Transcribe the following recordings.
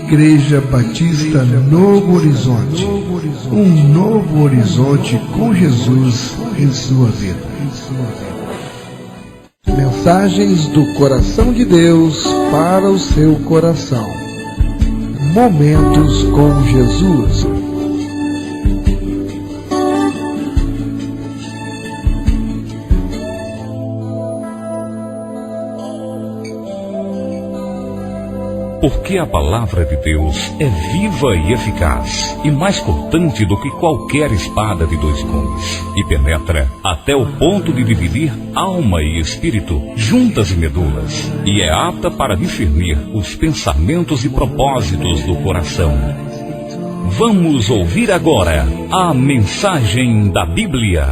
Igreja Batista Novo Horizonte. Um novo horizonte com Jesus em sua vida. Mensagens do coração de Deus para o seu coração. Momentos com Jesus. Porque a palavra de Deus é viva e eficaz, e mais cortante do que qualquer espada de dois gumes, e penetra até o ponto de dividir alma e espírito, juntas e medulas, e é apta para discernir os pensamentos e propósitos do coração. Vamos ouvir agora a mensagem da Bíblia.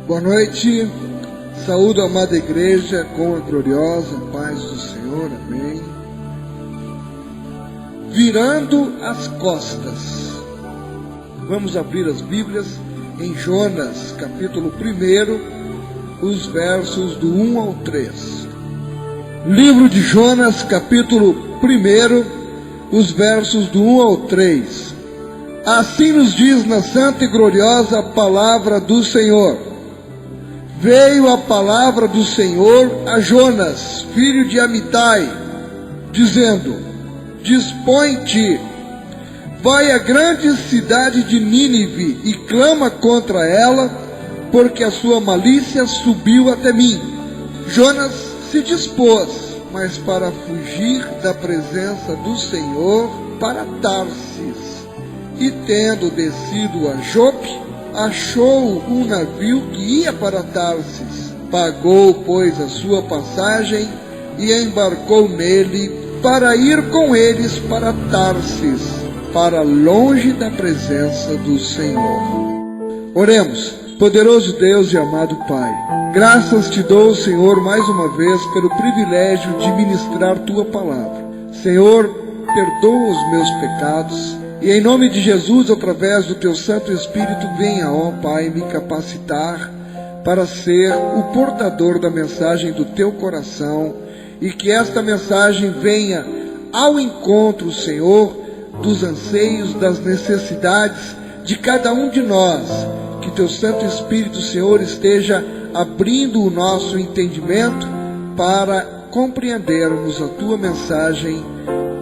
Boa noite, saúdo a amada igreja com a gloriosa paz do Senhor, amém. Virando as costas. Vamos abrir as Bíblias em Jonas, capítulo 1, os versos do 1 ao 3. Livro de Jonas, capítulo 1, os versos do 1 ao 3. Assim nos diz na santa e gloriosa palavra do Senhor. Veio a palavra do Senhor a Jonas, filho de Amitai, dizendo: Dispõe-te, vai à grande cidade de Nínive e clama contra ela, porque a sua malícia subiu até mim. Jonas se dispôs, mas para fugir da presença do Senhor, para Tarsis, e tendo descido a Jope, achou um navio que ia para Tarsis. Pagou, pois, a sua passagem e embarcou nele para ir com eles para Tarsis, para longe da presença do Senhor. Oremos. Poderoso Deus e amado Pai, graças te dou, Senhor, mais uma vez pelo privilégio de ministrar tua palavra. Senhor, perdoa os meus pecados. E em nome de Jesus, através do Teu Santo Espírito, venha, ó Pai, me capacitar para ser o portador da mensagem do Teu coração, e que esta mensagem venha ao encontro, Senhor, dos anseios, das necessidades de cada um de nós. Que Teu Santo Espírito, Senhor, esteja abrindo o nosso entendimento para compreendermos a Tua mensagem,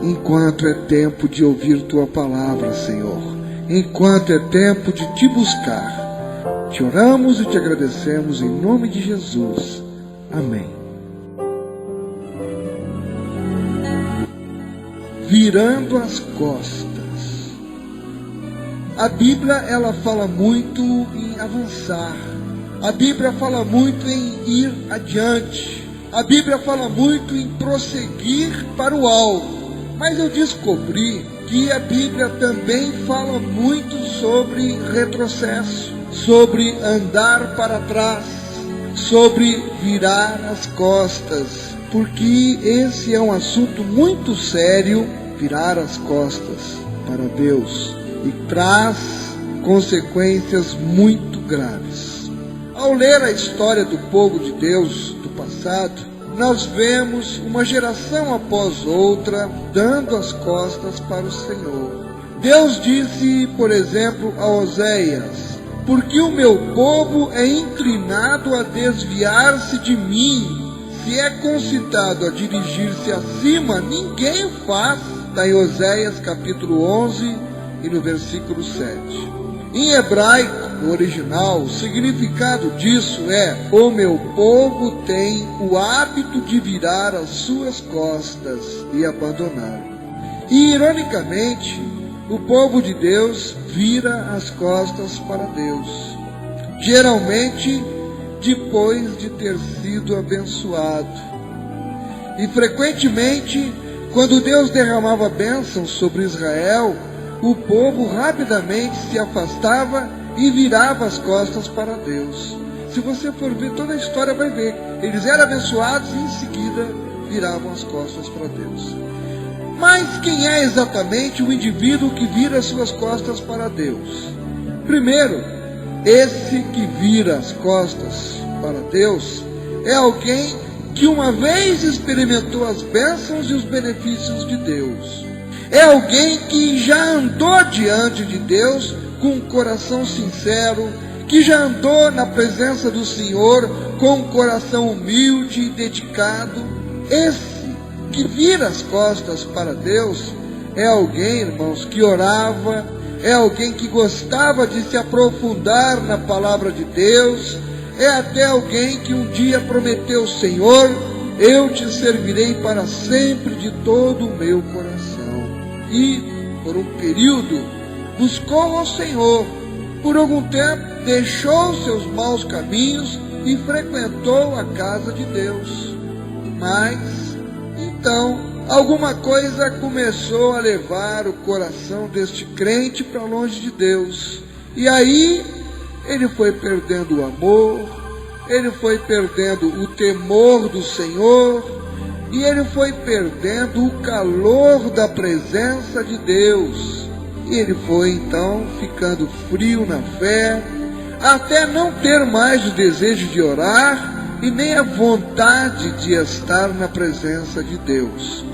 enquanto é tempo de ouvir Tua palavra, Senhor, enquanto é tempo de Te buscar. Te oramos e Te agradecemos em nome de Jesus. Amém. Virando as costas. A Bíblia, ela fala muito em avançar. A Bíblia fala muito em ir adiante. A Bíblia fala muito em prosseguir para o alvo. Mas eu descobri que a Bíblia também fala muito sobre retrocesso, sobre andar para trás, sobre virar as costas, porque esse é um assunto muito sério, virar as costas para Deus, e traz consequências muito graves. Ao ler a história do povo de Deus do passado, nós vemos uma geração após outra dando as costas para o Senhor. Deus disse, por exemplo, a Oséias: porque o meu povo é inclinado a desviar-se de mim, se é concitado a dirigir-se acima, ninguém o faz. Está em Oséias capítulo 11 e no versículo 7. Em hebraico, no original, o significado disso é: o meu povo tem o hábito de virar as suas costas e abandonar. E, ironicamente, o povo de Deus vira as costas para Deus, geralmente depois de ter sido abençoado. E frequentemente, quando Deus derramava bênçãos sobre Israel, o povo rapidamente se afastava e virava as costas para Deus. Se você for ver toda a história, vai ver. Eles eram abençoados e em seguida viravam as costas para Deus. Mas quem é exatamente o indivíduo que vira as suas costas para Deus? Primeiro, esse que vira as costas para Deus é alguém que uma vez experimentou as bênçãos e os benefícios de Deus. É alguém que já andou diante de Deus com um coração sincero, que já andou na presença do Senhor com um coração humilde e dedicado. Esse que vira as costas para Deus é alguém, irmãos, que orava, é alguém que gostava de se aprofundar na palavra de Deus, é até alguém que um dia prometeu: Senhor, eu te servirei para sempre de todo o meu coração. E, por um período, buscou ao Senhor. Por algum tempo, deixou seus maus caminhos e frequentou a casa de Deus. Mas, então, alguma coisa começou a levar o coração deste crente para longe de Deus. E aí, ele foi perdendo o amor, ele foi perdendo o temor do Senhor, e ele foi perdendo o calor da presença de Deus. E ele foi então ficando frio na fé, até não ter mais o desejo de orar e nem a vontade de estar na presença de Deus.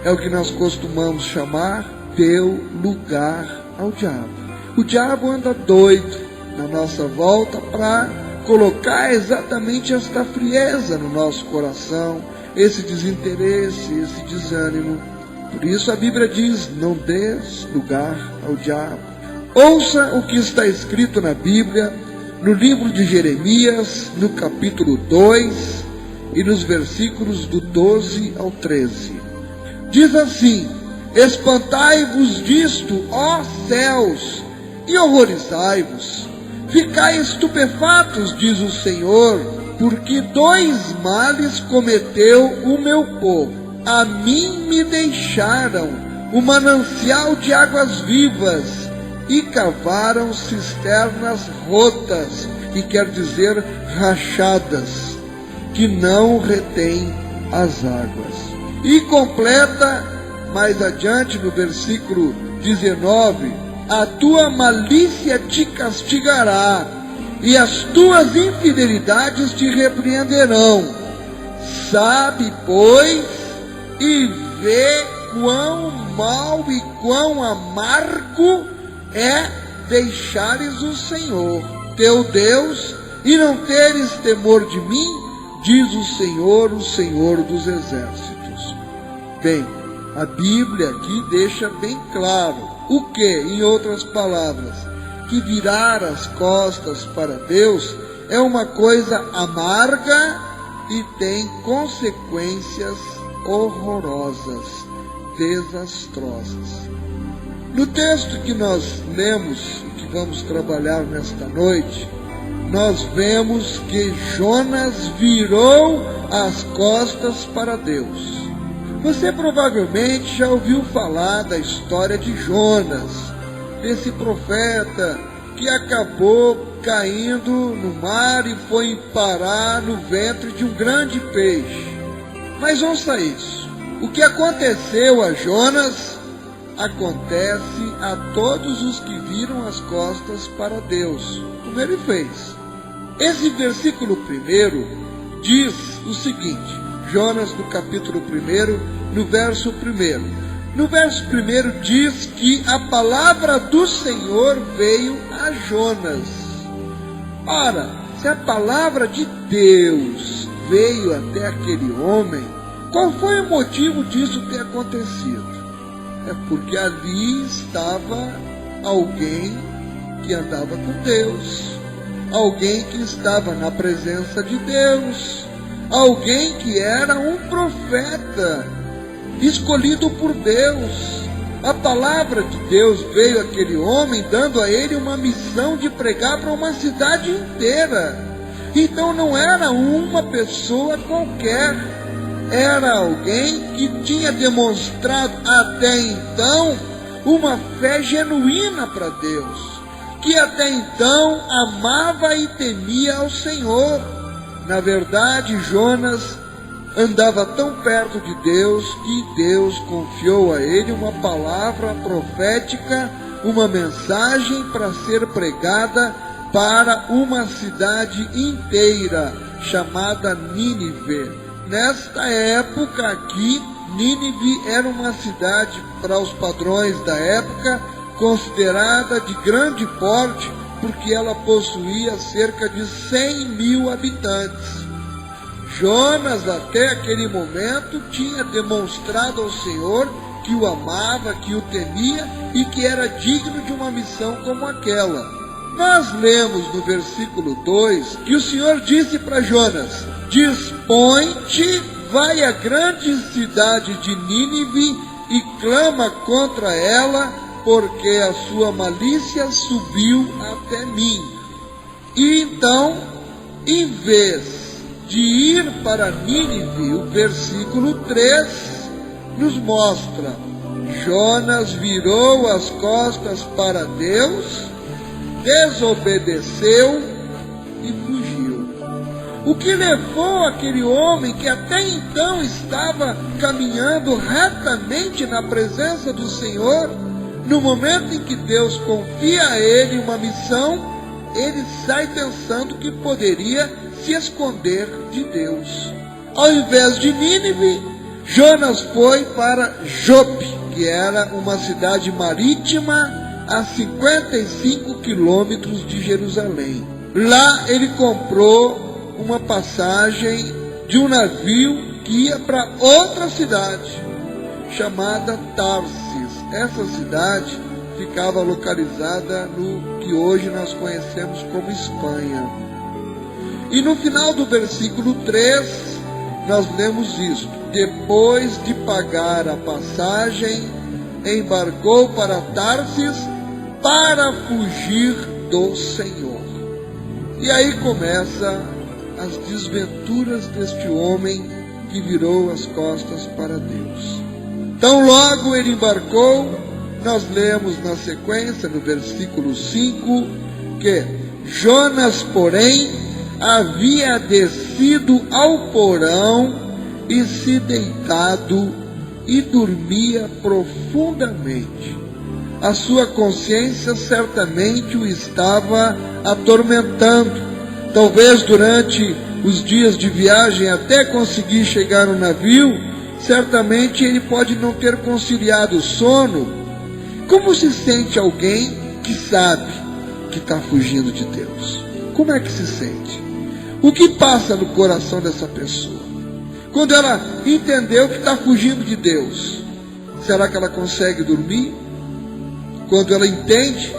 É o que nós costumamos chamar: deu lugar ao diabo. O diabo anda doido na nossa volta para colocar exatamente esta frieza no nosso coração, esse desinteresse, esse desânimo. Por isso a Bíblia diz: não des lugar ao diabo. Ouça o que está escrito na Bíblia, no livro de Jeremias, no capítulo 2 e nos versículos do 12 ao 13. Diz assim: espantai-vos disto, ó céus, e horrorizai-vos. Ficai estupefatos, diz o Senhor, porque dois males cometeu o meu povo. A mim me deixaram o manancial de águas vivas e cavaram cisternas rotas, que quer dizer rachadas, que não retém as águas. E completa mais adiante no versículo 19: a tua malícia te castigará, e as tuas infidelidades te repreenderão. Sabe, pois, e vê quão mau e quão amargo é deixares o Senhor, teu Deus, e não teres temor de mim, diz o Senhor dos exércitos. Bem, a Bíblia aqui deixa bem claro o que, em outras palavras, que virar as costas para Deus é uma coisa amarga e tem consequências horrorosas, desastrosas. No texto que nós lemos e que vamos trabalhar nesta noite, nós vemos que Jonas virou as costas para Deus. Você provavelmente já ouviu falar da história de Jonas, desse profeta que acabou caindo no mar e foi parar no ventre de um grande peixe. Mas ouça isso: o que aconteceu a Jonas acontece a todos os que viram as costas para Deus, como ele fez. Esse versículo 1 diz o seguinte: Jonas, no capítulo 1, no verso 1. No verso 1 diz que a palavra do Senhor veio a Jonas. Ora, se a palavra de Deus veio até aquele homem, qual foi o motivo disso ter acontecido? É porque ali estava alguém que andava com Deus, alguém que estava na presença de Deus, alguém que era um profeta escolhido por Deus. A palavra de Deus veio àquele homem, dando a ele uma missão de pregar para uma cidade inteira. Então não era uma pessoa qualquer, era alguém que tinha demonstrado até então uma fé genuína para Deus, que até então amava e temia ao Senhor. Na verdade, Jonas andava tão perto de Deus que Deus confiou a ele uma palavra profética uma mensagem para ser pregada para uma cidade inteira, chamada Nínive. Nesta época aqui, Nínive era uma cidade, para os padrões da época, considerada de grande porte, porque ela possuía cerca de 100.000 habitantes. Jonas, até aquele momento, tinha demonstrado ao Senhor que o amava, que o temia e que era digno de uma missão como aquela. Nós lemos no versículo 2 que o Senhor disse para Jonas: dispõe-te, vai à grande cidade de Nínive e clama contra ela, porque a sua malícia subiu até mim. E então, em vez de ir para Nínive, o versículo 3 nos mostra: Jonas virou as costas para Deus, desobedeceu e fugiu. O que levou aquele homem que até então estava caminhando retamente na presença do Senhor, no momento em que Deus confia a ele uma missão, ele sai pensando que poderia se esconder de Deus. Ao invés de Nínive, Jonas foi para Jope, que era uma cidade marítima a 55 quilômetros de Jerusalém. Lá ele comprou uma passagem de um navio que ia para outra cidade, chamada Tarsis. Essa cidade ficava localizada no que hoje nós conhecemos como Espanha. E no final do versículo 3, nós lemos isto: depois de pagar a passagem, embarcou para Tarsis para fugir do Senhor. E aí começa as desventuras deste homem que virou as costas para Deus. Então logo ele embarcou, nós lemos na sequência, no versículo 5, que Jonas, porém, havia descido ao porão e se deitado e dormia profundamente. A sua consciência certamente o estava atormentando. Talvez durante os dias de viagem até conseguir chegar no navio, certamente ele pode não ter conciliado o sono. Como se sente alguém que sabe que está fugindo de Deus? Como é que se sente? O que passa no coração dessa pessoa? Quando ela entendeu que está fugindo de Deus, será que ela consegue dormir? Quando ela entende,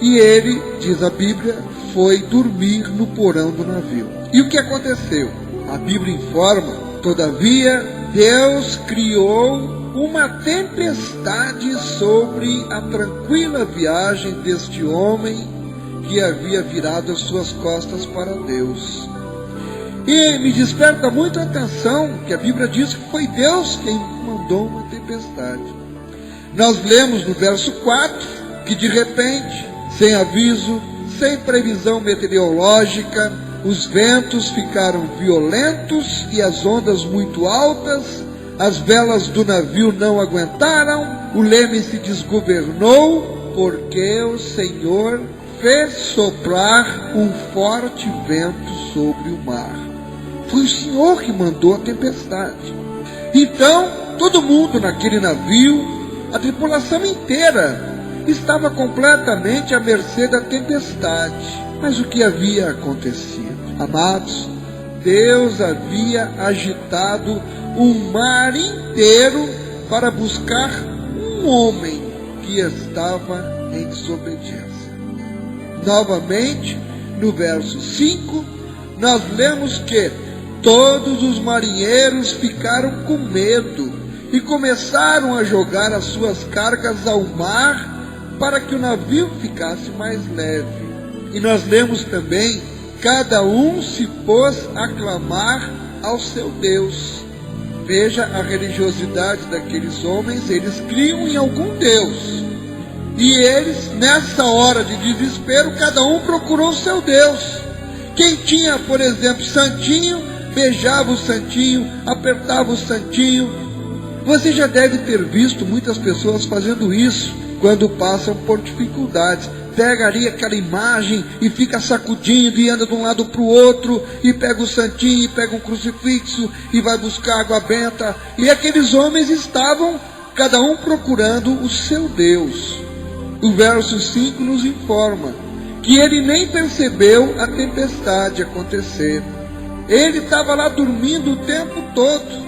e ele, diz a Bíblia, foi dormir no porão do navio. E o que aconteceu? A Bíblia informa: todavia, Deus criou uma tempestade sobre a tranquila viagem deste homem que havia virado as suas costas para Deus. E me desperta muito a atenção que a Bíblia diz que foi Deus quem mandou uma tempestade. Nós lemos no verso 4 que de repente, sem aviso, sem previsão meteorológica, os ventos ficaram violentos e as ondas muito altas, as velas do navio não aguentaram, o leme se desgovernou, porque o Senhor fez soprar um forte vento sobre o mar. Foi o Senhor que mandou a tempestade. Então, todo mundo naquele navio, a tripulação inteira, estava completamente à mercê da tempestade. Mas o que havia acontecido? Amados, Deus havia agitado o mar inteiro para buscar um homem que estava em desobediência. Novamente, no verso 5, nós lemos que todos os marinheiros ficaram com medo e começaram a jogar as suas cargas ao mar para que o navio ficasse mais leve. E nós lemos também: cada um se pôs a clamar ao seu Deus. Veja a religiosidade daqueles homens, eles criam em algum Deus. E eles, nessa hora de desespero, cada um procurou o seu Deus. Quem tinha, por exemplo, santinho, beijava o santinho, apertava o santinho. Você já deve ter visto muitas pessoas fazendo isso quando passam por dificuldades. Pega ali aquela imagem e fica sacudindo e anda de um lado para o outro, e pega o santinho, e pega um crucifixo e vai buscar água benta. E aqueles homens estavam, cada um procurando o seu Deus. O verso 5 nos informa que ele nem percebeu a tempestade acontecer. Ele estava lá dormindo o tempo todo.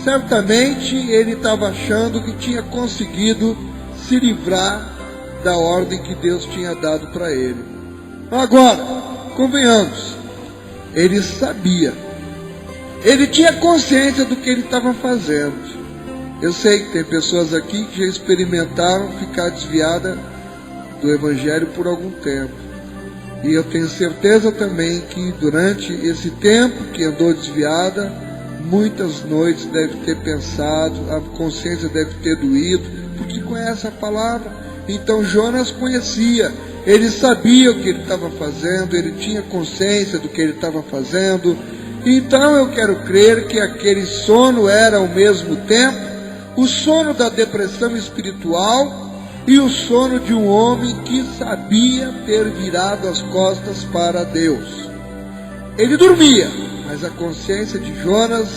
Certamente ele estava achando que tinha conseguido se livrar da ordem que Deus tinha dado para ele. Agora, convenhamos, ele sabia, ele tinha consciência do que ele estava fazendo. Eu sei que tem pessoas aqui que já experimentaram ficar desviada do Evangelho por algum tempo, e eu tenho certeza também que durante esse tempo que andou desviada, muitas noites deve ter pensado, a consciência deve ter doído, porque conhece a palavra. Então Jonas conhecia, ele sabia o que ele estava fazendo, ele tinha consciência do que ele estava fazendo. Então eu quero crer que aquele sono era ao mesmo tempo o sono da depressão espiritual e o sono de um homem que sabia ter virado as costas para Deus. Ele dormia, mas a consciência de Jonas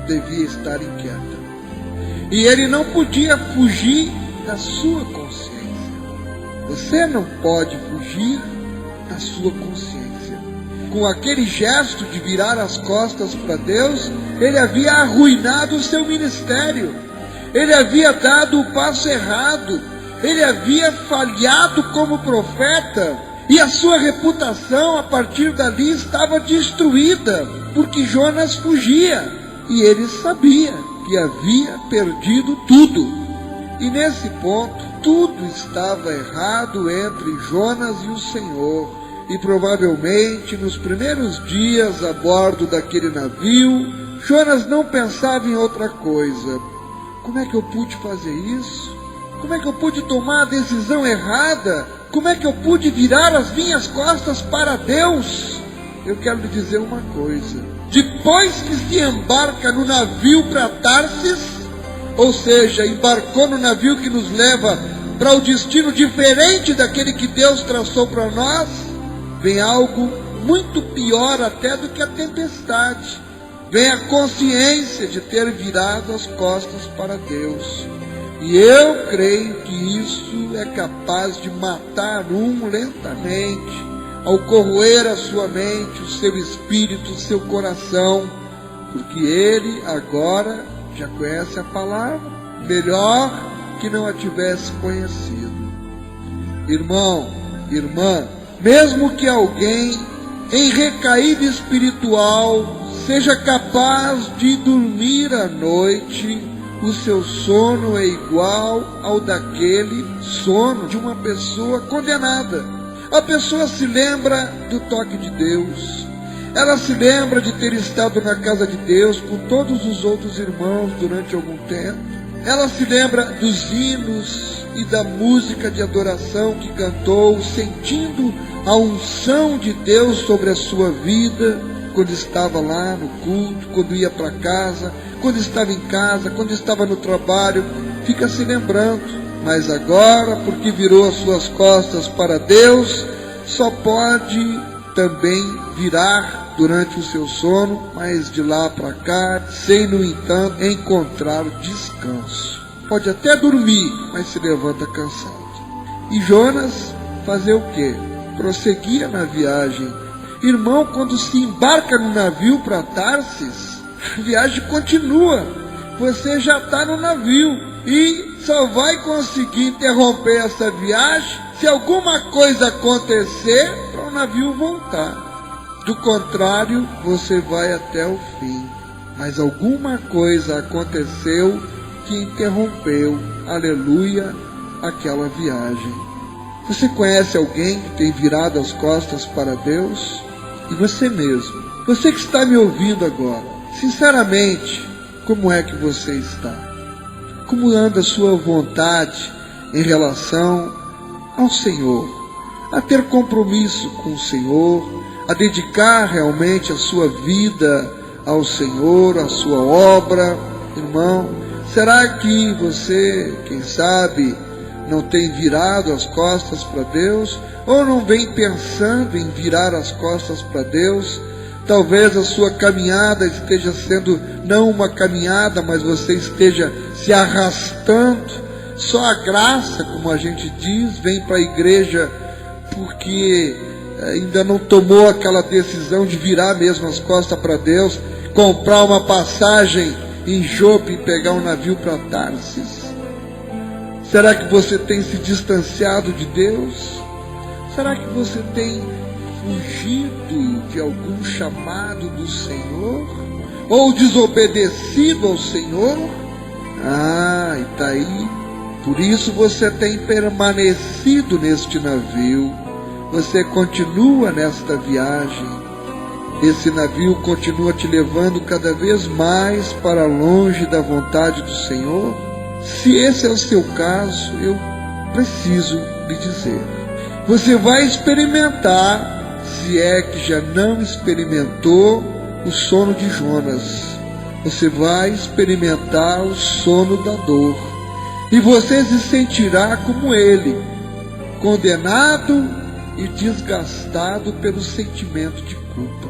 devia estar inquieta. E ele não podia fugir da sua consciência. Você não pode fugir da sua consciência. Com aquele gesto de virar as costas para Deus, ele havia arruinado o seu ministério. Ele havia dado o passo errado. Ele havia falhado como profeta. E a sua reputação a partir dali estava destruída, porque Jonas fugia. E ele sabia que havia perdido tudo. E nesse ponto, tudo estava errado entre Jonas e o Senhor. E provavelmente nos primeiros dias a bordo daquele navio, Jonas não pensava em outra coisa. Como é que eu pude fazer isso? Como é que eu pude tomar a decisão errada? Como é que eu pude virar as minhas costas para Deus? Eu quero lhe dizer uma coisa. Depois que se embarca no navio para Tarsis, ou seja, embarcou no navio que nos leva para o destino diferente daquele que Deus traçou para nós, vem algo muito pior até do que a tempestade. Vem a consciência de ter virado as costas para Deus. E eu creio que isso é capaz de matar um lentamente, ao corroer a sua mente, o seu espírito, o seu coração, porque ele agora já conhece a palavra, melhor que não a tivesse conhecido. Irmão, irmã, mesmo que alguém em recaída espiritual seja capaz de dormir à noite, o seu sono é igual ao daquele sono de uma pessoa condenada. A pessoa se lembra do toque de Deus, ela se lembra de ter estado na casa de Deus com todos os outros irmãos durante algum tempo, ela se lembra dos hinos e da música de adoração que cantou, sentindo a unção de Deus sobre a sua vida, quando estava lá no culto, quando ia para casa, quando estava em casa, quando estava no trabalho, fica se lembrando. Mas agora, porque virou as suas costas para Deus, só pode também virar durante o seu sono, mas de lá para cá, sem, no entanto, encontrar descanso. Pode até dormir, mas se levanta cansado. E Jonas fazer o quê? Prosseguia na viagem. Irmão, quando se embarca no navio para Tarsis, a viagem continua. Você já está no navio e só vai conseguir interromper essa viagem se alguma coisa acontecer para o navio voltar. Do contrário, você vai até o fim. Mas alguma coisa aconteceu que interrompeu, aleluia, aquela viagem. Você conhece alguém que tem virado as costas para Deus? E você mesmo, você que está me ouvindo agora, sinceramente, como é que você está? Como anda a sua vontade em relação ao Senhor? A ter compromisso com o Senhor, a dedicar realmente a sua vida ao Senhor, a sua obra, irmão? Será que você, quem sabe, não tem virado as costas para Deus, ou não vem pensando em virar as costas para Deus. Talvez a sua caminhada esteja sendo não uma caminhada, mas você esteja se arrastando. Só a graça, como a gente diz, vem para a igreja porque ainda não tomou aquela decisão de virar mesmo as costas para Deus, comprar uma passagem em Jope e pegar um navio para Tarsis. Será que você tem se distanciado de Deus? Será que você tem fugido de algum chamado do Senhor? Ou desobedecido ao Senhor? E está aí. Por isso você tem permanecido neste navio. Você continua nesta viagem. Esse navio continua te levando cada vez mais para longe da vontade do Senhor? Se esse é o seu caso, eu preciso lhe dizer. Você vai experimentar, se é que já não experimentou, o sono de Jonas. Você vai experimentar o sono da dor. E você se sentirá como ele, condenado e desgastado pelo sentimento de culpa.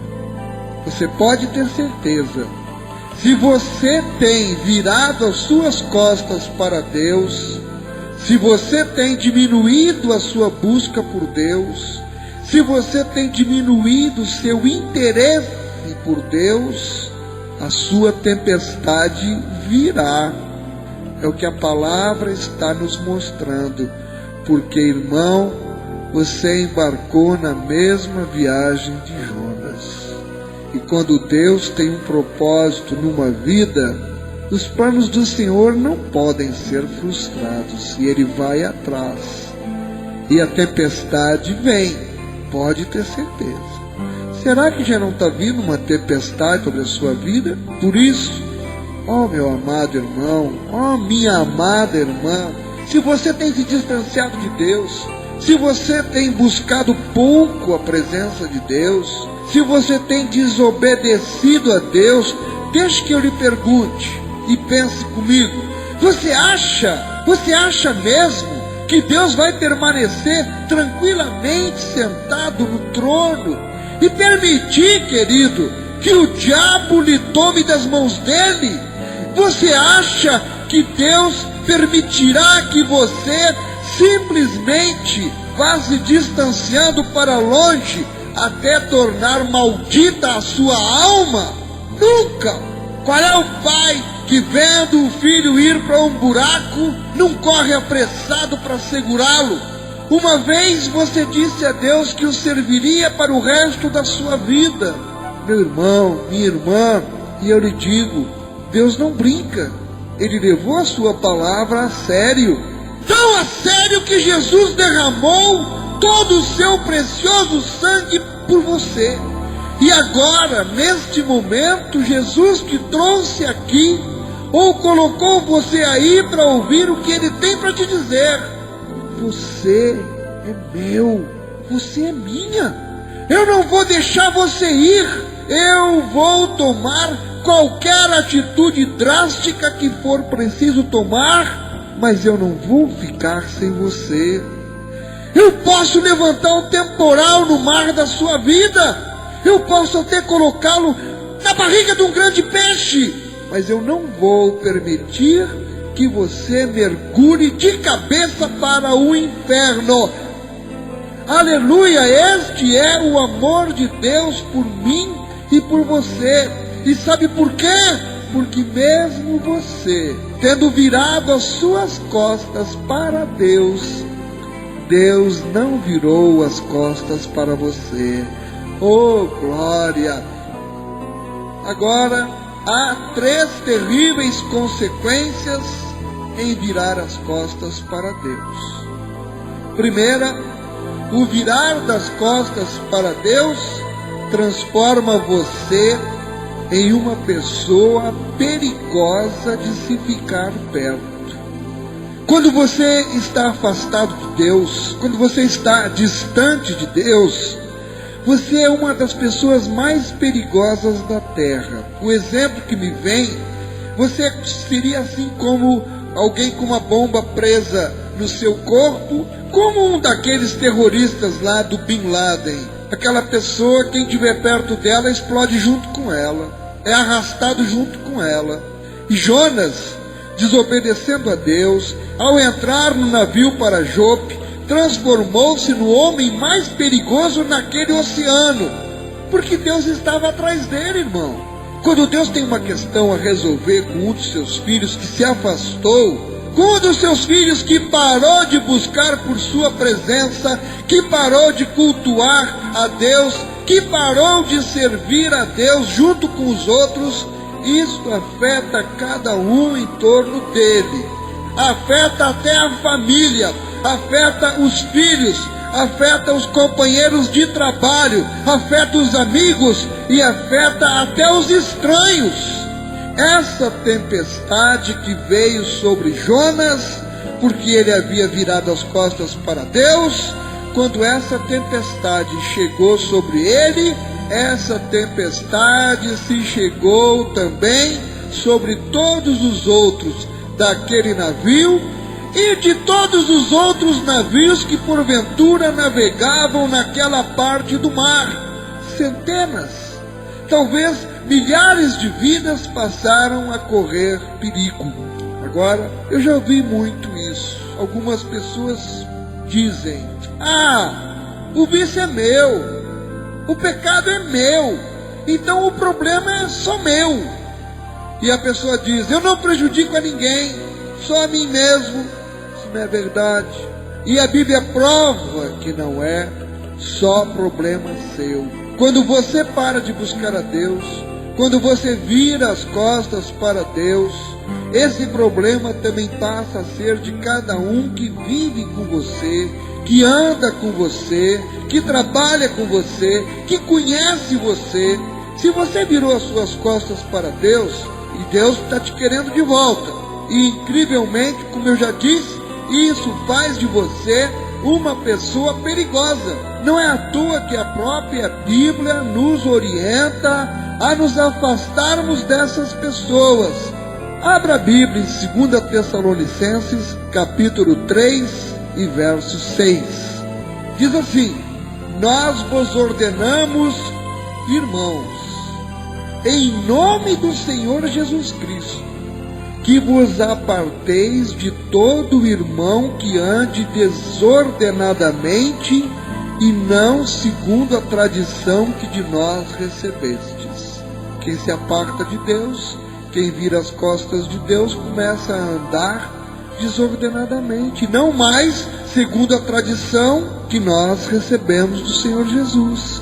Você pode ter certeza, se você tem virado as suas costas para Deus, se você tem diminuído a sua busca por Deus, se você tem diminuído o seu interesse por Deus, a sua tempestade virá. É o que a palavra está nos mostrando. Porque, irmão, você embarcou na mesma viagem de Jonas. E quando Deus tem um propósito numa vida, os planos do Senhor não podem ser frustrados. E Ele vai atrás. E a tempestade vem, pode ter certeza. Será que já não está vindo uma tempestade sobre a sua vida? Por isso, meu amado irmão, minha amada irmã, se você tem se distanciado de Deus, se você tem buscado pouco a presença de Deus, se você tem desobedecido a Deus, deixe que eu lhe pergunte e pense comigo. Você acha mesmo que Deus vai permanecer tranquilamente sentado no trono e permitir, querido, que o diabo lhe tome das mãos dele? Você acha que Deus permitirá que você simplesmente vá se distanciando para longe até tornar maldita a sua alma? Nunca! Qual é o pai que, vendo o filho ir para um buraco, não corre apressado para segurá-lo? Uma vez você disse a Deus que o serviria para o resto da sua vida. Meu irmão, minha irmã, e eu lhe digo, Deus não brinca. Ele levou a sua palavra a sério. Tão a sério que Jesus derramou todo o seu precioso sangue por você. E agora, neste momento, Jesus te trouxe aqui, ou colocou você aí para ouvir o que Ele tem para te dizer. Você é meu, você é minha. Eu não vou deixar você ir. Eu vou tomar qualquer atitude drástica que for preciso tomar, mas eu não vou ficar sem você. Eu posso levantar um temporal no mar da sua vida. Eu posso até colocá-lo na barriga de um grande peixe, mas eu não vou permitir que você mergulhe de cabeça para o inferno. Aleluia! Este é o amor de Deus por mim e por você. E sabe por quê? Porque mesmo você tendo virado as suas costas para Deus, Deus não virou as costas para você. Oh, glória! Agora, há 3 terríveis consequências em virar as costas para Deus. Primeira, o virar das costas para Deus transforma você em uma pessoa perigosa de se ficar perto. Quando você está afastado de Deus, quando você está distante de Deus, você é uma das pessoas mais perigosas da terra. O exemplo que me vem, você seria assim como alguém com uma bomba presa no seu corpo, como um daqueles terroristas lá do Bin Laden. Aquela pessoa, quem estiver perto dela, explode junto com ela, é arrastado junto com ela. E Jonas, desobedecendo a Deus, ao entrar no navio para Jope, transformou-se no homem mais perigoso naquele oceano, porque Deus estava atrás dele, irmão. Quando Deus tem uma questão a resolver com um dos seus filhos que se afastou, com um dos seus filhos que parou de buscar por sua presença, que parou de cultuar a Deus, que parou de servir a Deus junto com os outros, isso afeta cada um em torno dele, afeta até a família, afeta os filhos, afeta os companheiros de trabalho, afeta os amigos e afeta até os estranhos. Essa tempestade que veio sobre Jonas, porque ele havia virado as costas para Deus, quando essa tempestade chegou sobre ele, essa tempestade se chegou também sobre todos os outros daquele navio e de todos os outros navios que porventura navegavam naquela parte do mar. Centenas, talvez milhares de vidas passaram a correr perigo. Agora, eu já ouvi muito isso. Algumas pessoas dizem: o vício é meu, o pecado é meu, então o problema é só meu. E a pessoa diz: eu não prejudico a ninguém, só a mim mesmo. Isso não é verdade. E a Bíblia prova que não é só problema seu. Quando você para de buscar a Deus, quando você vira as costas para Deus, esse problema também passa a ser de cada um que vive com você, que anda com você, que trabalha com você, que conhece você. Se você virou as suas costas para Deus, e Deus está te querendo de volta, e incrivelmente, como eu já disse, isso faz de você uma pessoa perigosa. Não é à toa que a própria Bíblia nos orienta a nos afastarmos dessas pessoas. Abra a Bíblia em 2 Tessalonicenses, capítulo 3 e verso 6. Diz assim: nós vos ordenamos, irmãos, em nome do Senhor Jesus Cristo, que vos aparteis de todo irmão que ande desordenadamente e não segundo a tradição que de nós recebestes. Quem se aparta de Deus, quem vira as costas de Deus, começa a andar desordenadamente, não mais segundo a tradição que nós recebemos do Senhor Jesus.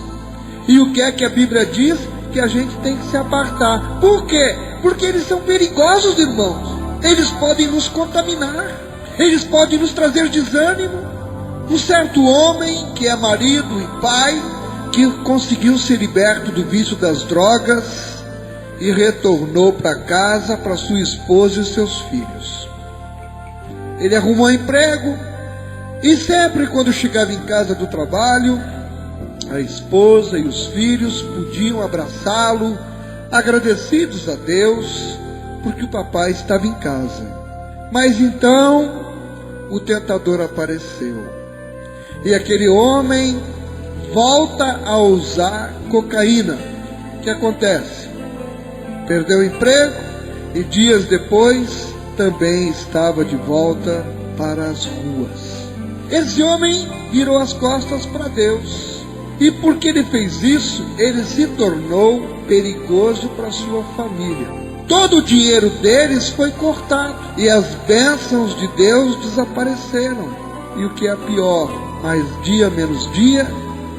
E o que é que a Bíblia diz? Que a gente tem que se apartar. Por quê? Porque eles são perigosos, irmãos. Eles podem nos contaminar, eles podem nos trazer desânimo. Um certo homem que é marido e pai, que conseguiu ser liberto do vício das drogas e retornou para casa, para sua esposa e seus filhos. Ele arrumou emprego e sempre quando chegava em casa do trabalho, a esposa e os filhos podiam abraçá-lo, agradecidos a Deus, porque o papai estava em casa. Mas então o tentador apareceu, e aquele homem volta a usar cocaína. O que acontece? Perdeu o emprego e dias depois também estava de volta para as ruas. Esse homem virou as costas para Deus. E porque ele fez isso, ele se tornou perigoso para sua família. Todo o dinheiro deles foi cortado e as bênçãos de Deus desapareceram. E o que é pior, mais dia menos dia,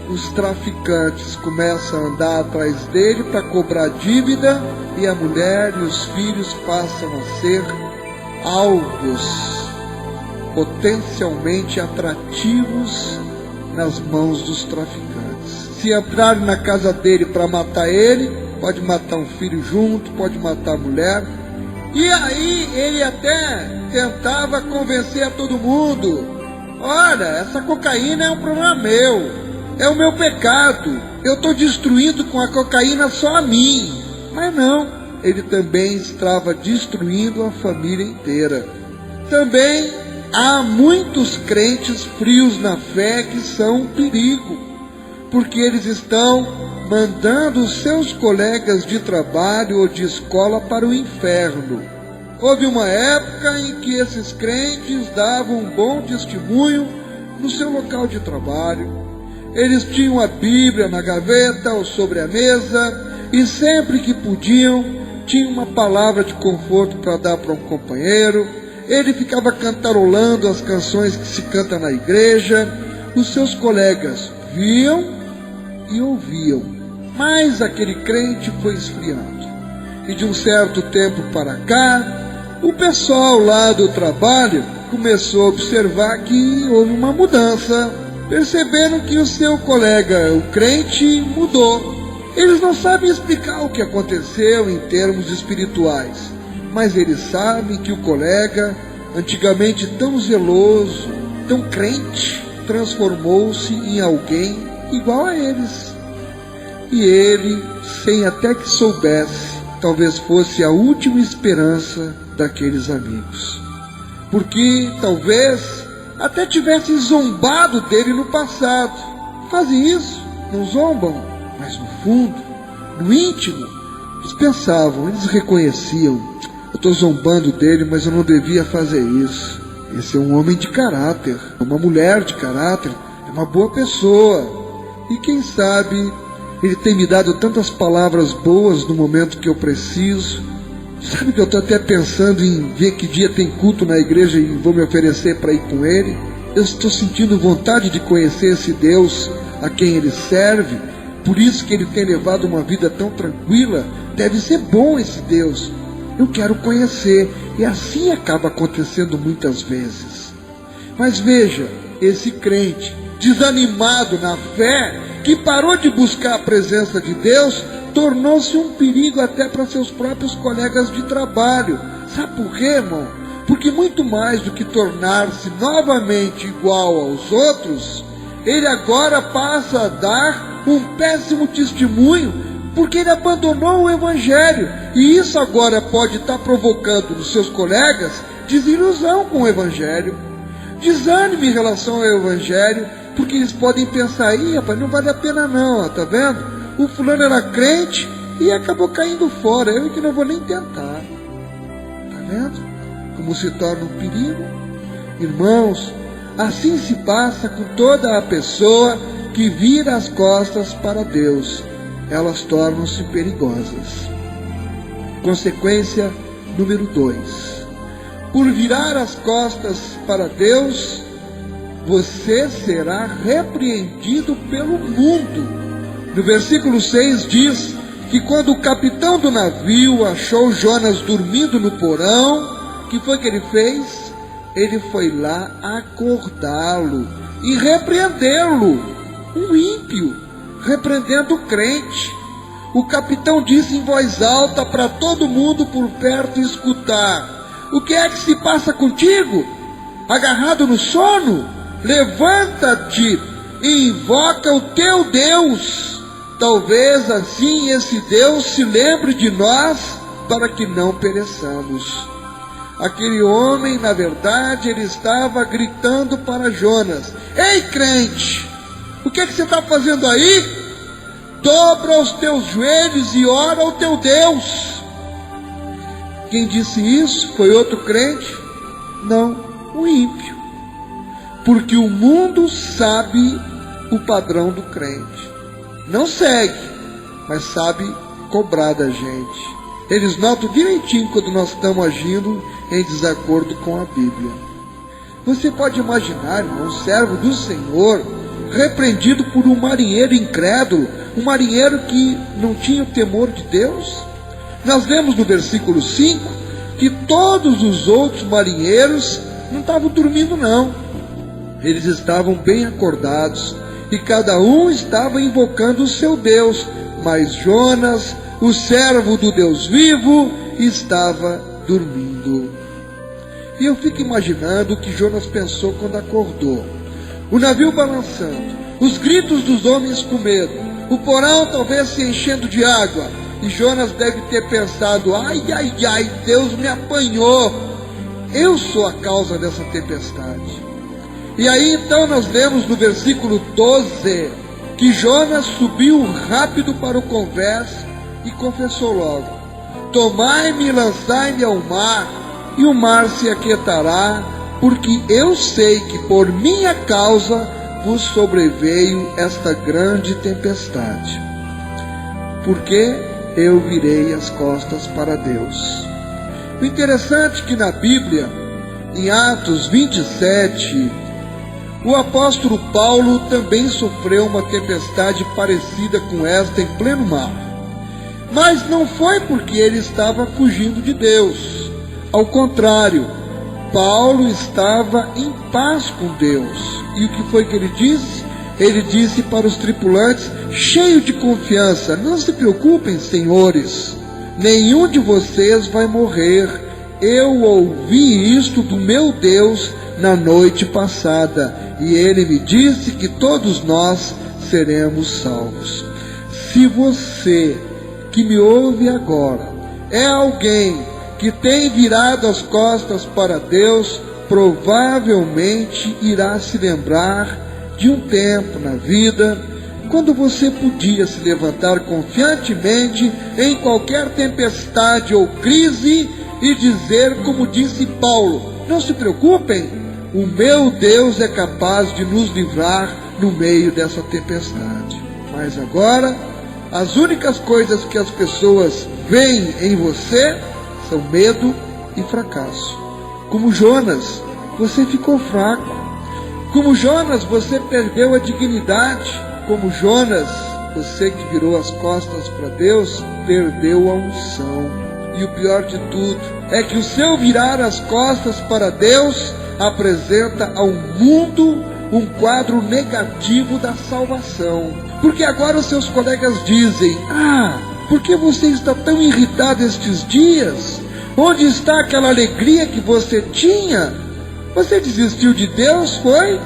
os traficantes começam a andar atrás dele para cobrar dívida, e a mulher e os filhos passam a ser alvos potencialmente atrativos nas mãos dos traficantes. Se entrarem na casa dele para matar ele, pode matar um filho junto, pode matar a mulher. E aí ele até tentava convencer a todo mundo: olha, essa cocaína é um problema meu, é o meu pecado, eu estou destruindo com a cocaína só a mim. Mas não, ele também estava destruindo a família inteira. Também há muitos crentes frios na fé que são um perigo, porque eles estão mandando os seus colegas de trabalho ou de escola para o inferno. Houve uma época em que esses crentes davam um bom testemunho no seu local de trabalho. Eles tinham a Bíblia na gaveta ou sobre a mesa, e sempre que podiam, tinham uma palavra de conforto para dar para um companheiro. Ele ficava cantarolando as canções que se canta na igreja. Os seus colegas viam e ouviam, mas aquele crente foi esfriando. E de um certo tempo para cá, o pessoal lá do trabalho começou a observar que houve uma mudança. Perceberam que o seu colega, o crente, mudou. Eles não sabem explicar o que aconteceu em termos espirituais, mas eles sabem que o colega, antigamente tão zeloso, tão crente, transformou-se em alguém igual a eles. E ele, sem até que soubesse, talvez fosse a última esperança daqueles amigos. Porque talvez até tivessem zombado dele no passado. Fazem isso, não zombam, mas no fundo, no íntimo, eles pensavam, eles reconheciam: eu estou zombando dele, mas eu não devia fazer isso. Esse é um homem de caráter, uma mulher de caráter, é uma boa pessoa. E quem sabe, ele tem me dado tantas palavras boas no momento que eu preciso. Sabe que eu estou até pensando em ver que dia tem culto na igreja e vou me oferecer para ir com ele. Eu estou sentindo vontade de conhecer esse Deus a quem ele serve. Por isso que ele tem levado uma vida tão tranquila. Deve ser bom esse Deus. Eu quero conhecer. E assim acaba acontecendo muitas vezes. Mas veja, esse crente desanimado na fé, que parou de buscar a presença de Deus, tornou-se um perigo até para seus próprios colegas de trabalho. Sabe por quê, irmão? Porque muito mais do que tornar-se novamente igual aos outros, ele agora passa a dar um péssimo testemunho, porque ele abandonou o Evangelho. E isso agora pode estar provocando nos seus colegas desilusão com o Evangelho, desânimo em relação ao Evangelho, porque eles podem pensar: ih, rapaz, não vale a pena não, ó, tá vendo? O fulano era crente e acabou caindo fora, eu que não vou nem tentar. Tá vendo como se torna um perigo? Irmãos, assim se passa com toda a pessoa que vira as costas para Deus. Elas tornam-se perigosas. Consequência número 2. Por virar as costas para Deus, você será repreendido pelo mundo. No versículo 6 diz que quando o capitão do navio achou Jonas dormindo no porão, o que foi que ele fez? Ele foi lá acordá-lo e repreendê-lo. Um ímpio repreendendo o crente. O capitão disse em voz alta para todo mundo por perto escutar: o que é que se passa contigo? Agarrado no sono? Levanta-te e invoca o teu Deus. Talvez assim esse Deus se lembre de nós para que não pereçamos. Aquele homem, na verdade, ele estava gritando para Jonas: ei, crente, o que é que você está fazendo aí? Dobra os teus joelhos e ora ao teu Deus. Quem disse isso? Foi outro crente? Não, um ímpio. Porque o mundo sabe o padrão do crente. Não segue, mas sabe cobrar da gente. Eles notam direitinho quando nós estamos agindo em desacordo com a Bíblia. Você pode imaginar, irmão, um servo do Senhor repreendido por um marinheiro incrédulo, um marinheiro que não tinha o temor de Deus? Nós lemos no versículo 5 que todos os outros marinheiros não estavam dormindo não. Eles estavam bem acordados e cada um estava invocando o seu Deus, mas Jonas, o servo do Deus vivo, estava dormindo. E eu fico imaginando o que Jonas pensou quando acordou. O navio balançando, os gritos dos homens com medo, o porão talvez se enchendo de água, e Jonas deve ter pensado: ai, ai, ai, Deus me apanhou. eu sou a causa dessa tempestade. E aí então nós lemos no versículo 12, que Jonas subiu rápido para o convés e confessou logo: tomai-me e lançai-me ao mar, e o mar se aquietará, porque eu sei que por minha causa vos sobreveio esta grande tempestade. Porque eu virei as costas para Deus. O interessante é que na Bíblia, em Atos 27, o apóstolo Paulo também sofreu uma tempestade parecida com esta em pleno mar. Mas não foi porque ele estava fugindo de Deus. Ao contrário, Paulo estava em paz com Deus. E o que foi que ele disse? Ele disse para os tripulantes, cheio de confiança: não se preocupem, senhores, nenhum de vocês vai morrer. Eu ouvi isto do meu Deus na noite passada, e ele me disse que todos nós seremos salvos. Se você que me ouve agora é alguém que tem virado as costas para Deus, provavelmente irá se lembrar de um tempo na vida quando você podia se levantar confiantemente em qualquer tempestade ou crise e dizer, como disse Paulo: não se preocupem, o meu Deus é capaz de nos livrar no meio dessa tempestade. Mas agora, as únicas coisas que as pessoas veem em você são medo e fracasso. Como Jonas, você ficou fraco. Como Jonas, você perdeu a dignidade. Como Jonas, você que virou as costas para Deus, perdeu a unção. E o pior de tudo é que o seu virar as costas para Deus apresenta ao mundo um quadro negativo da salvação. Porque agora os seus colegas dizem: por que você está tão irritado estes dias? Onde está aquela alegria que você tinha? Você desistiu de Deus, foi?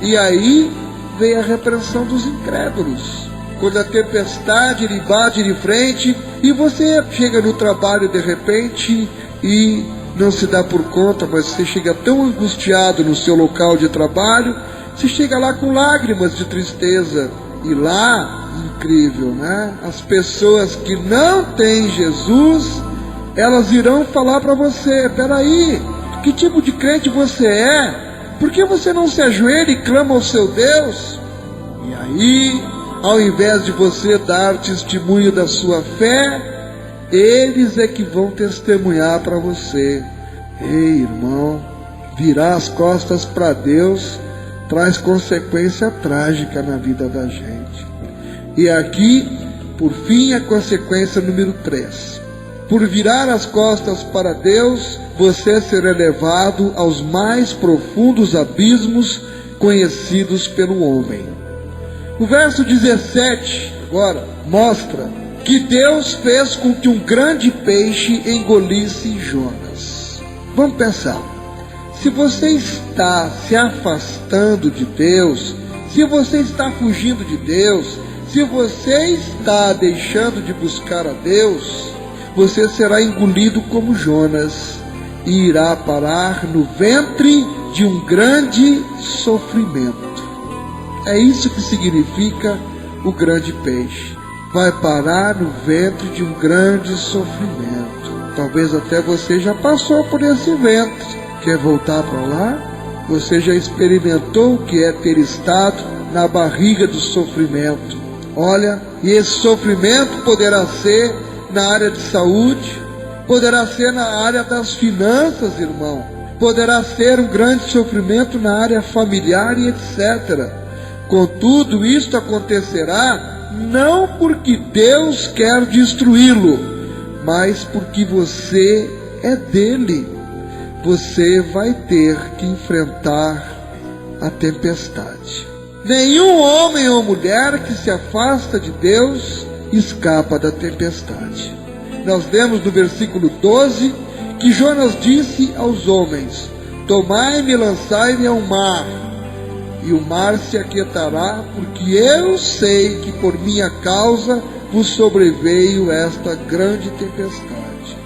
E aí veio a repreensão dos incrédulos. Quando a tempestade lhe bate de frente e você chega no trabalho de repente e não se dá por conta, mas você chega tão angustiado no seu local de trabalho, você chega lá com lágrimas de tristeza. E lá, incrível, né? As pessoas que não têm Jesus, elas irão falar para você: peraí, que tipo de crente você é? Por que você não se ajoelha e clama ao seu Deus? E aí, ao invés de você dar testemunho da sua fé, eles é que vão testemunhar para você. Ei, irmão, virar as costas para Deus traz consequência trágica na vida da gente. E aqui, por fim, a consequência número 3. Por virar as costas para Deus, você será levado aos mais profundos abismos conhecidos pelo homem. O verso 17, agora, mostra que Deus fez com que um grande peixe engolisse Jonas. Vamos pensar. Se você está se afastando de Deus, se você está fugindo de Deus, se você está deixando de buscar a Deus, você será engolido como Jonas e irá parar no ventre de um grande sofrimento. É isso que significa o grande peixe. Vai parar no ventre de um grande sofrimento. Talvez até você já passou por esse ventre. Quer voltar para lá? Você já experimentou o que é ter estado na barriga do sofrimento. Olha, e esse sofrimento poderá ser na área de saúde, poderá ser na área das finanças, irmão. Poderá ser um grande sofrimento na área familiar e etc. Contudo, isto acontecerá não porque Deus quer destruí-lo, mas porque você é dele. Você vai ter que enfrentar a tempestade. Nenhum homem ou mulher que se afasta de Deus escapa da tempestade. Nós lemos no versículo 12 que Jonas disse aos homens: tomai-me e lançai-me ao mar, e o mar se aquietará, porque eu sei que por minha causa vos sobreveio esta grande tempestade.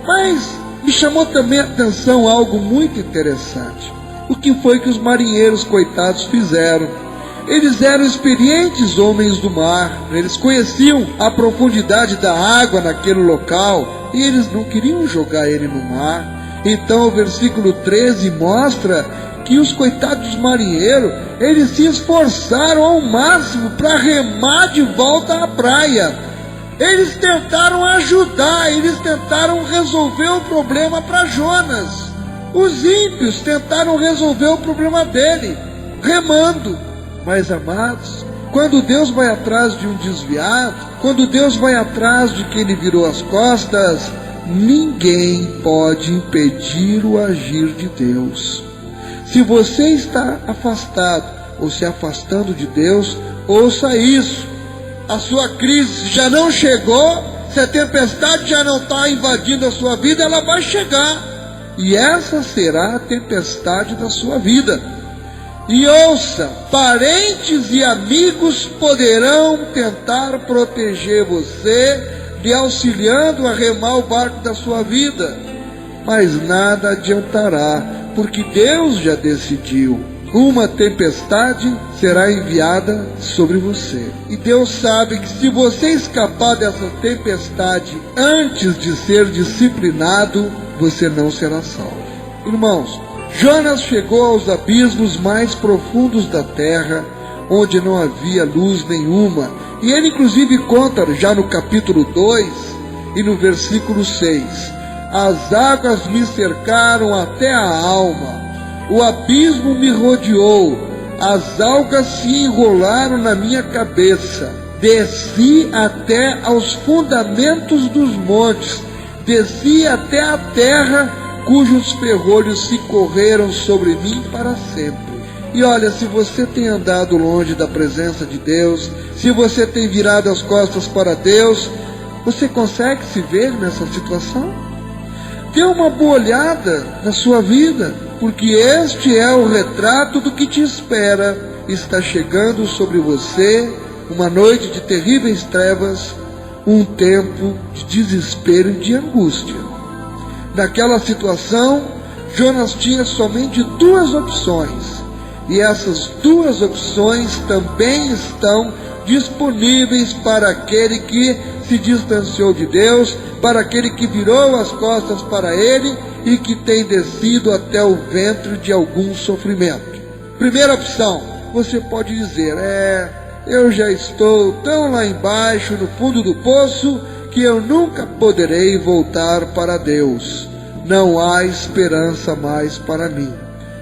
Mas Me chamou também a atenção algo muito interessante. O que foi que os marinheiros coitados fizeram? Eles eram experientes homens do mar, eles conheciam a profundidade da água naquele local e eles não queriam jogar ele no mar. Então o versículo 13 mostra que os coitados marinheiros, eles se esforçaram ao máximo para remar de volta à praia. Eles tentaram ajudar, eles tentaram resolver o problema para Jonas. Os ímpios tentaram resolver o problema dele, remando. Mas, amados, quando Deus vai atrás de um desviado, quando Deus vai atrás de quem ele virou as costas, ninguém pode impedir o agir de Deus. Se você está afastado ou se afastando de Deus, ouça isso. A sua crise já não chegou, se a tempestade já não está invadindo a sua vida, ela vai chegar. E essa será a tempestade da sua vida. E ouça, parentes e amigos poderão tentar proteger você, lhe auxiliando a remar o barco da sua vida, mas nada adiantará, porque Deus já decidiu. Uma tempestade será enviada sobre você. E Deus sabe que se você escapar dessa tempestade antes de ser disciplinado, você não será salvo. Irmãos, Jonas chegou aos abismos mais profundos da terra, onde não havia luz nenhuma. E ele inclusive conta já no capítulo 2 e no versículo 6. As águas me cercaram até a alma, o abismo me rodeou, as algas se enrolaram na minha cabeça. Desci até aos fundamentos dos montes, desci até a terra, cujos ferrolhos se correram sobre mim para sempre. E olha, se você tem andado longe da presença de Deus, se você tem virado as costas para Deus, você consegue se ver nessa situação? Dê uma boa olhada na sua vida, porque este é o retrato do que te espera. Está chegando sobre você uma noite de terríveis trevas, um tempo de desespero e de angústia. Naquela situação, Jonas tinha somente duas opções, e essas duas opções também estão disponíveis para aquele que se distanciou de Deus, para aquele que virou as costas para Ele e que tem descido até o ventre de algum sofrimento. Primeira opção, você pode dizer, eu já estou tão lá embaixo, no fundo do poço, que eu nunca poderei voltar para Deus. Não há esperança mais para mim.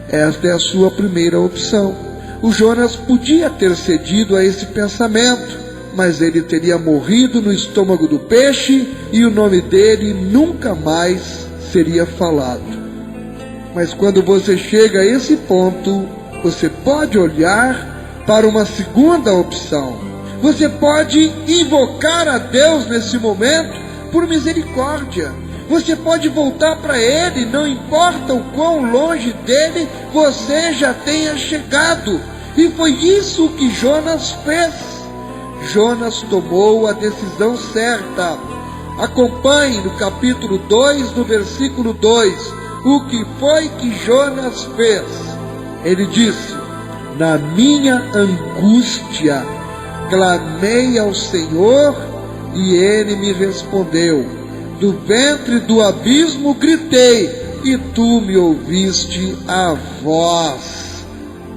Esta é a sua primeira opção. O Jonas podia ter cedido a esse pensamento, mas ele teria morrido no estômago do peixe e o nome dele nunca mais seria falado. Mas quando você chega a esse ponto, você pode olhar para uma segunda opção. Você pode invocar a Deus nesse momento por misericórdia. Você pode voltar para Ele, não importa o quão longe dele você já tenha chegado. E foi isso que Jonas fez. Jonas tomou a decisão certa. Acompanhe no capítulo 2, no versículo 2, o que foi que Jonas fez. Ele disse, na minha angústia, clamei ao Senhor e Ele me respondeu. Do ventre do abismo gritei e tu me ouviste a voz.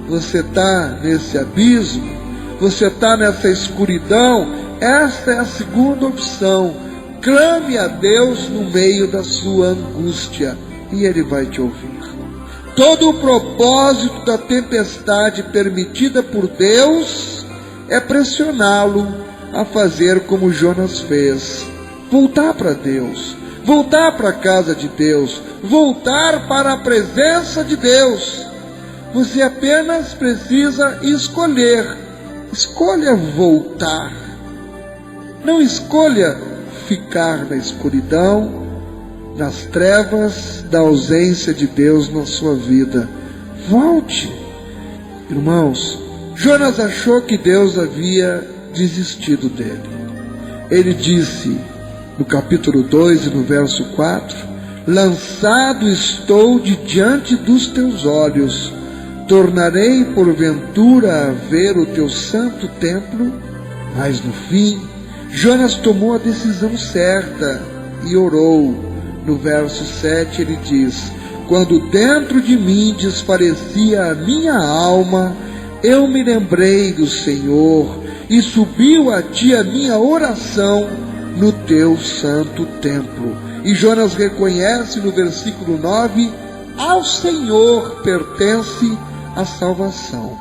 Você está nesse abismo? Você está nessa escuridão? Esta é a segunda opção. Clame a Deus no meio da sua angústia e Ele vai te ouvir. Todo o propósito da tempestade permitida por Deus é pressioná-lo a fazer como Jonas fez. Voltar para Deus, voltar para a casa de Deus, voltar para a presença de Deus. Você apenas precisa escolher. Escolha voltar. Não escolha ficar na escuridão, nas trevas da ausência de Deus na sua vida. Volte. Irmãos, Jonas achou que Deus havia desistido dele. Ele disse no capítulo 2 e no verso 4, lançado estou de diante dos teus olhos. Tornarei porventura a ver o teu santo templo? Mas no fim, Jonas tomou a decisão certa e orou. No verso 7 ele diz: quando dentro de mim desfalecia a minha alma, eu me lembrei do Senhor, e subiu a ti a minha oração no teu santo templo. E Jonas reconhece no versículo 9: ao Senhor pertence a salvação.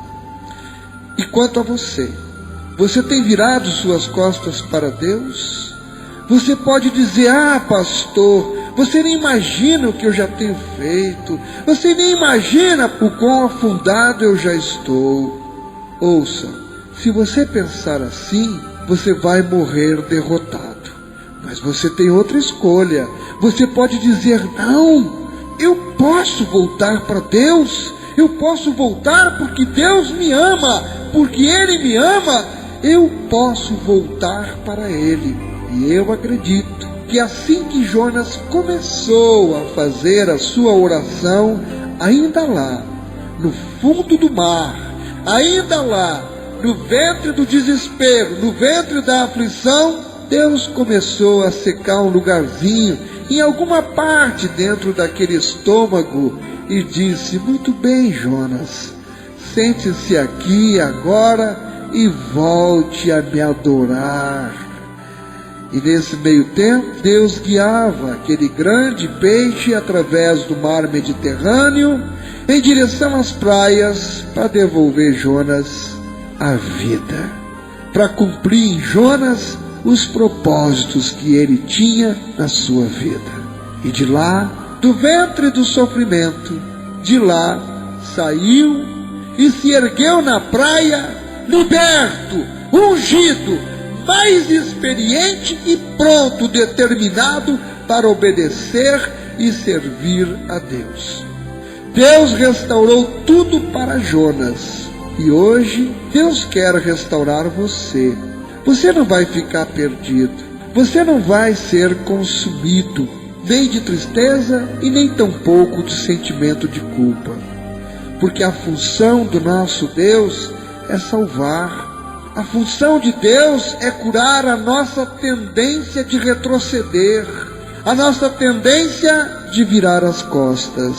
E quanto a você? Você tem virado suas costas para Deus? Você pode dizer: ah, pastor, você nem imagina o que eu já tenho feito, você nem imagina o quão afundado eu já estou. Ouça, se você pensar assim, você vai morrer derrotado. Mas você tem outra escolha. Você pode dizer: não, eu posso voltar para Deus, eu posso voltar porque Deus me ama, porque Ele me ama, eu posso voltar para Ele. E eu acredito que assim que Jonas começou a fazer a sua oração, ainda lá, no fundo do mar, ainda lá, no ventre do desespero, no ventre da aflição, Deus começou a secar um lugarzinho, em alguma parte dentro daquele estômago, e disse: muito bem, Jonas, sente-se aqui agora e volte a me adorar. E nesse meio tempo, Deus guiava aquele grande peixe através do mar Mediterrâneo, em direção às praias, para devolver Jonas a vida, para cumprir em Jonas os propósitos que ele tinha na sua vida. E de lá, do ventre do sofrimento, de lá saiu e se ergueu na praia, liberto, ungido, mais experiente e pronto, determinado para obedecer e servir a Deus. Deus restaurou tudo para Jonas, e hoje Deus quer restaurar você. Você não vai ficar perdido, você não vai ser consumido, nem de tristeza e nem tampouco de sentimento de culpa, porque a função do nosso Deus é salvar. A função de Deus é curar a nossa tendência de retroceder, a nossa tendência de virar as costas.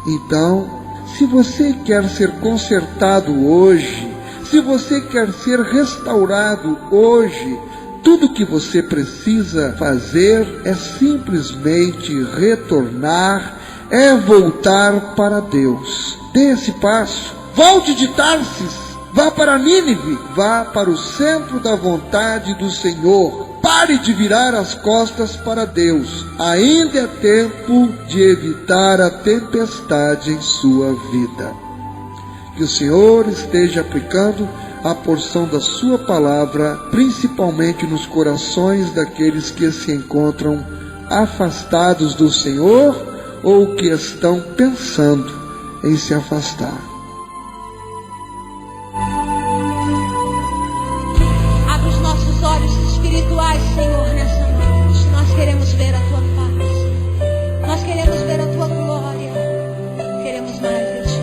Então, se você quer ser consertado hoje, se você quer ser restaurado hoje, tudo o que você precisa fazer é simplesmente retornar, é voltar para Deus. Dê esse passo, volte de Tarsis, vá para Nínive, vá para o centro da vontade do Senhor. Pare de virar as costas para Deus. Ainda é tempo de evitar a tempestade em sua vida. Que o Senhor esteja aplicando a porção da sua palavra, principalmente nos corações daqueles que se encontram afastados do Senhor ou que estão pensando em se afastar. Espirituais, Senhor, nessa noite, nós queremos ver a tua paz, nós queremos ver a tua glória, queremos mais de ti,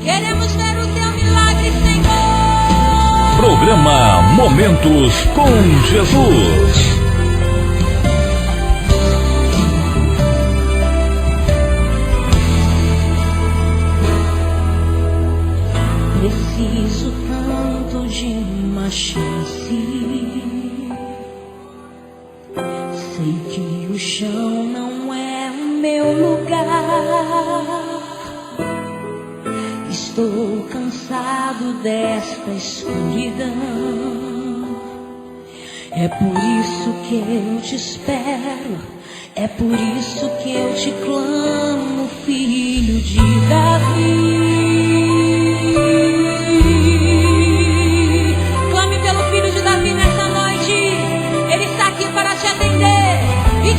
queremos ver o teu milagre, Senhor. Programa Momentos com Jesus. Preciso tanto de uma chance. Sei que o chão não é o meu lugar. Estou cansado desta escuridão. É por isso que eu te espero. É por isso que eu te clamo, filho de Davi.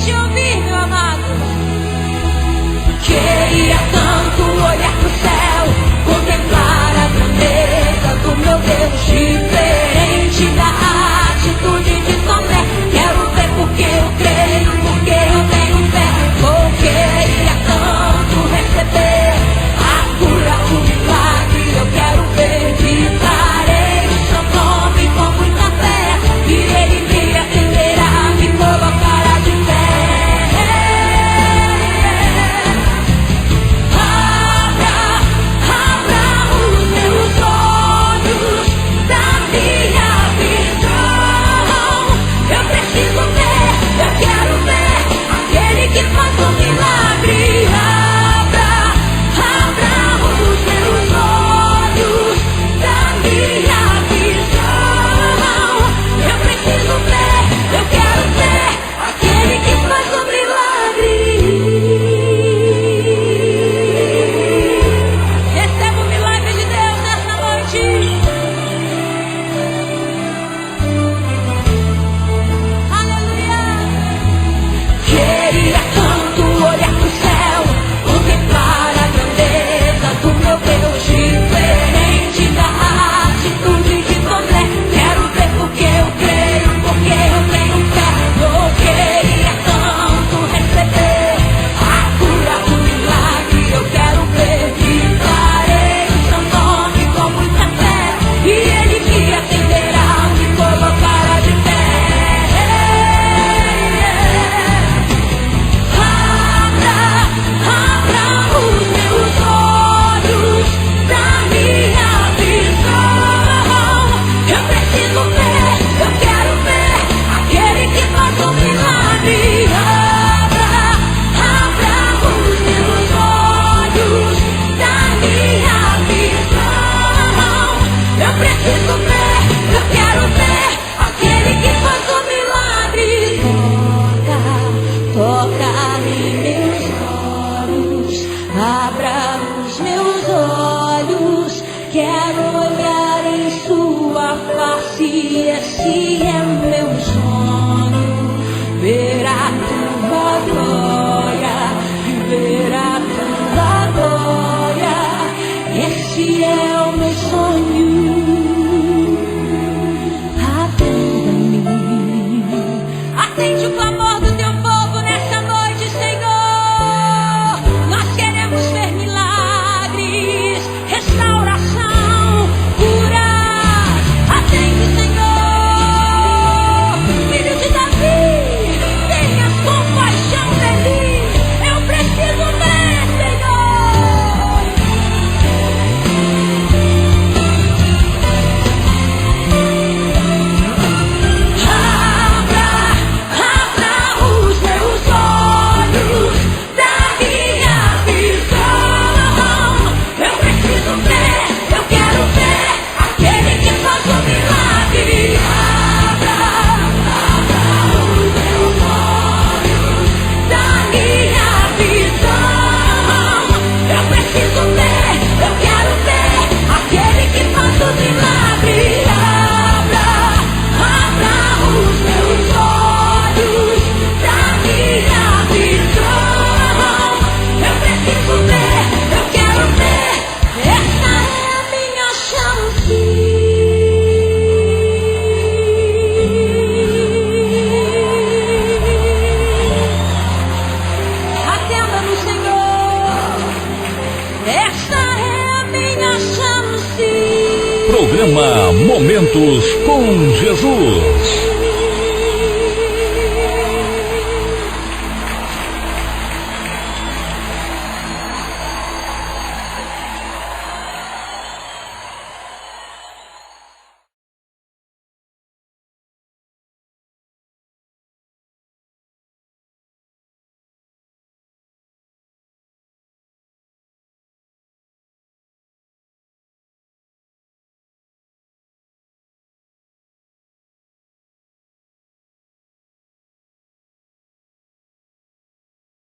Te ouvir, meu amado. Queria tanto olhar pro céu, contemplar a grandeza do meu Deus, diferente da atitude de Tomé. Quero ver porque eu creio, porque eu tenho fé. Quero olhar em sua face, esse é meu sonho. Ver a tua glória, viver a tua glória. Esse é o meu sonho. Atenda-me, atende o clamor do teu povo nessa noite, Senhor. Nós queremos ver milagres, restauração, cura. Atende, Senhor. Filho de Davi, tenhas compaixão dele. Eu preciso ver, Senhor. Abra os meus olhos da minha visão. Eu preciso ver, eu quero ver aquele que faz o milagre. Abra os meus olhos da minha visão. Eu preciso ver, eu quero ver aquele que faz o milagre. Abra os meus olhos da minha visão. Eu preciso ver, eu quero ver. Essa é a minha chance. Atenda-nos, Senhor. Esta é a minha chance. Programa Momentos com Jesus.